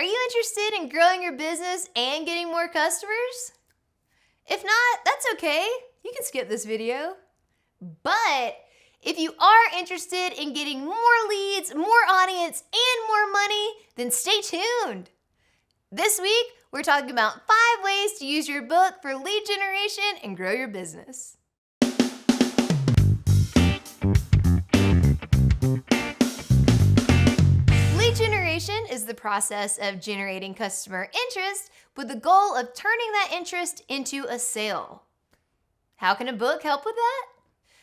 Are you interested in growing your business and getting more customers? If not, that's okay. You can skip this video. But if you are interested in getting more leads, more audience, and more money, then stay tuned. This week, we're talking about 5 ways to use your book for lead generation and grow your business. Lead generation is the process of generating customer interest with the goal of turning that interest into a sale. How can a book help with that?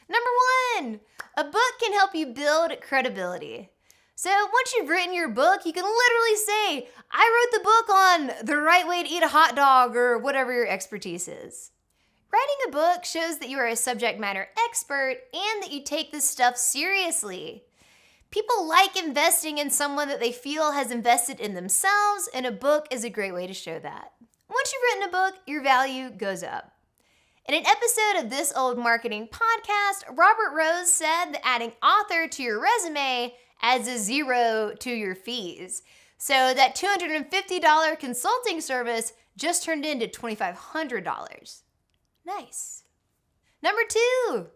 Number 1, a book can help you build credibility. So once you've written your book, you can literally say, I wrote the book on the right way to eat a hot dog or whatever your expertise is. Writing a book shows that you are a subject matter expert and that you take this stuff seriously. People like investing in someone that they feel has invested in themselves, and a book is a great way to show that. Once you've written a book, your value goes up. In an episode of This Old Marketing podcast, Robert Rose said that adding author to your resume adds a 0 to your fees. So that $250 consulting service just turned into $2,500. Nice. Number 2,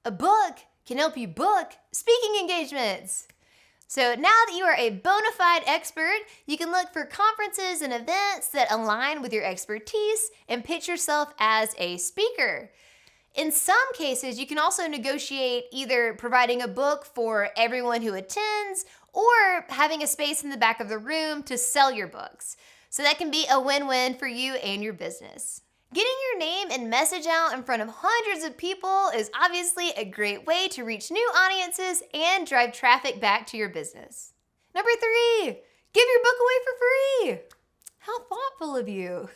a book can help you book speaking engagements. So now that you are a bona fide expert, you can look for conferences and events that align with your expertise and pitch yourself as a speaker. In some cases, you can also negotiate either providing a book for everyone who attends or having a space in the back of the room to sell your books. So that can be a win-win for you and your business. Getting your name and message out in front of hundreds of people is obviously a great way to reach new audiences and drive traffic back to your business. Number 3, give your book away for free. How thoughtful of you.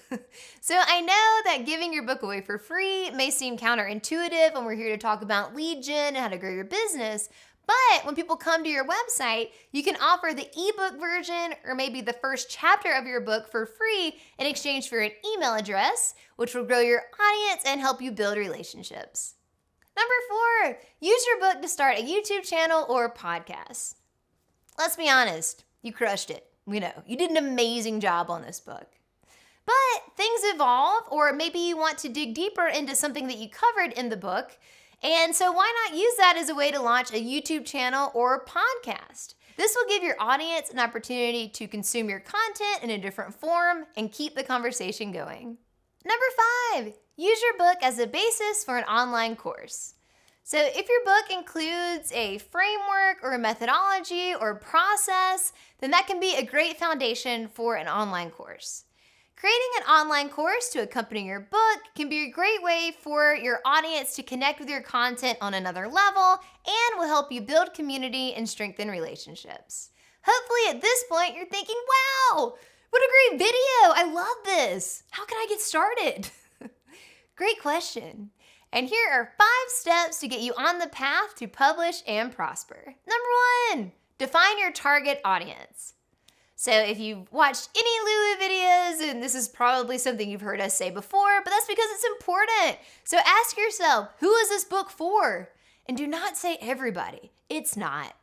So I know that giving your book away for free may seem counterintuitive when we're here to talk about lead gen and how to grow your business, but when people come to your website, you can offer the ebook version or maybe the first chapter of your book for free in exchange for an email address, which will grow your audience and help you build relationships. Number 4, use your book to start a YouTube channel or podcast. Let's be honest, you crushed it. We know, you did an amazing job on this book. But things evolve, or maybe you want to dig deeper into something that you covered in the book. And so why not use that as a way to launch a YouTube channel or podcast? This will give your audience an opportunity to consume your content in a different form and keep the conversation going. Number 5, use your book as a basis for an online course. So if your book includes a framework or a methodology or process, then that can be a great foundation for an online course. Creating an online course to accompany your book can be a great way for your audience to connect with your content on another level and will help you build community and strengthen relationships. Hopefully at this point you're thinking, wow, what a great video. I love this. How can I get started? Great question. And here are 5 steps to get you on the path to publish and prosper. Number 1, define your target audience. So if you've watched any Lulu videos, and this is probably something you've heard us say before, but that's because it's important. So ask yourself, who is this book for? And do not say everybody. It's not.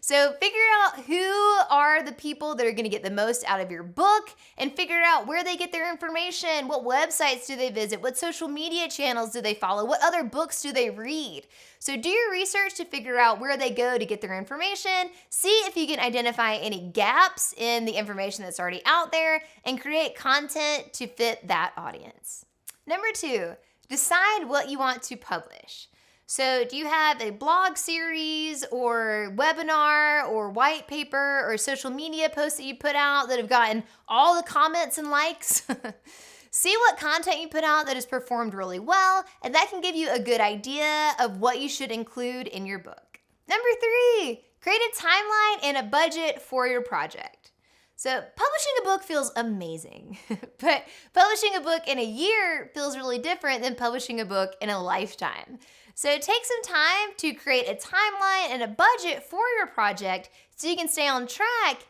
So figure out who are the people that are going to get the most out of your book and figure out where they get their information. What websites do they visit? What social media channels do they follow? What other books do they read? So do your research to figure out where they go to get their information. See if you can identify any gaps in the information that's already out there and create content to fit that audience. Number 2, decide what you want to publish. So do you have a blog series or webinar or white paper or social media posts that you put out that have gotten all the comments and likes? See what content you put out that has performed really well, and that can give you a good idea of what you should include in your book. Number 3, create a timeline and a budget for your project. So publishing a book feels amazing, but publishing a book in a year feels really different than publishing a book in a lifetime. So take some time to create a timeline and a budget for your project so you can stay on track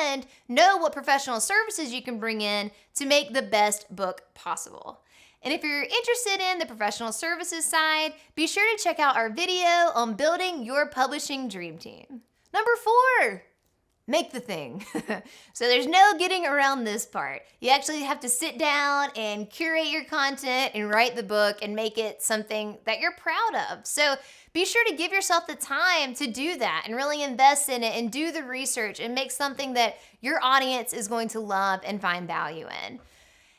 and know what professional services you can bring in to make the best book possible. And if you're interested in the professional services side, be sure to check out our video on building your publishing dream team. Number 4, make the thing. So there's no getting around this part. You actually have to sit down and curate your content and write the book and make it something that you're proud of. So be sure to give yourself the time to do that and really invest in it and do the research and make something that your audience is going to love and find value in.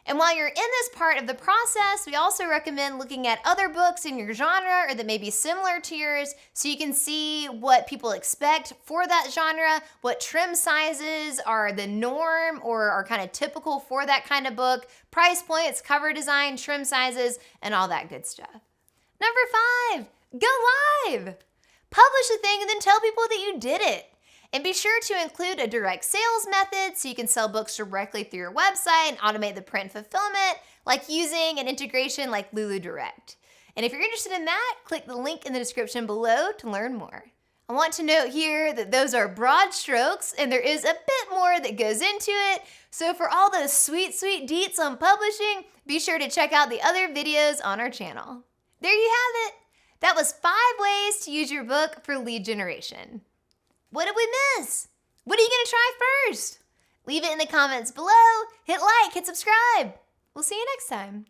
And while you're in this part of the process, we also recommend looking at other books in your genre or that may be similar to yours so you can see what people expect for that genre, what trim sizes are the norm or are kind of typical for that kind of book, price points, cover design, trim sizes, and all that good stuff. Number 5, go live. Publish the thing and then tell people that you did it. And be sure to include a direct sales method so you can sell books directly through your website and automate the print fulfillment, like using an integration like Lulu Direct. And if you're interested in that, click the link in the description below to learn more. I want to note here that those are broad strokes and there is a bit more that goes into it. So for all those sweet deets on publishing, be sure to check out the other videos on our channel. There you have it. That was 5 ways to use your book for lead generation. What did we miss? What are you gonna try first? Leave it in the comments below, hit like, hit subscribe. We'll see you next time.